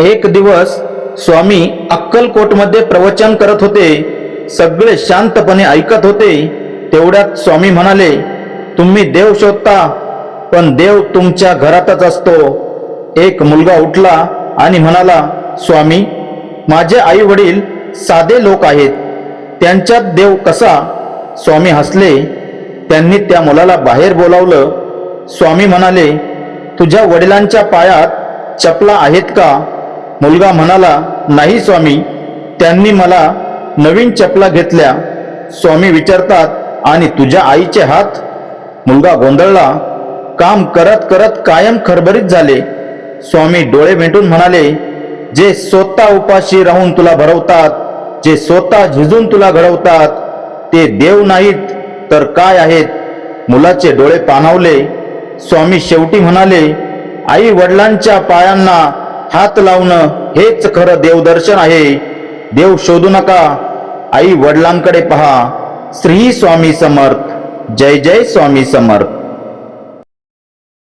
एक दिवस स्वामी अक्कलकोटमध्ये प्रवचन करत होते. सगळे शांतपणे ऐकत होते. तेवढ्यात स्वामी म्हणाले, तुम्ही देव शोधता, पण देव तुमच्या घरातच असतो. एक मुलगा उठला आणि म्हणाला, स्वामी, माझे आई वडील साधे लोक आहेत, त्यांच्यात देव कसा? स्वामी हसले. त्यांनी त्या मुलाला बाहेर बोलावलं. स्वामी म्हणाले, तुझ्या वडिलांच्या पायात चपला आहेत का? मुलगा म्हणाला, नाही स्वामी, त्यांनी मला नवीन चपला घेतल्या. स्वामी विचारतात, आणि तुझ्या आईचे हात? मुलगा गोंधळला. काम करत करत कायम खरबरीत झाले. स्वामी डोळे मिटून म्हणाले, जे स्वतः उपाशी राहून तुला भरवतात, जे स्वतः झिजून तुला घडवतात, ते देव नाहीत तर काय आहेत? मुलाचे डोळे पाणावले. स्वामी शेवटी म्हणाले, आई वडिलांच्या पायांना हात लावणं हेच खरं देवदर्शन आहे. देव शोधू नका, आई वडिलांकडे पहा. श्री स्वामी समर्थ. जय जय स्वामी समर्थ.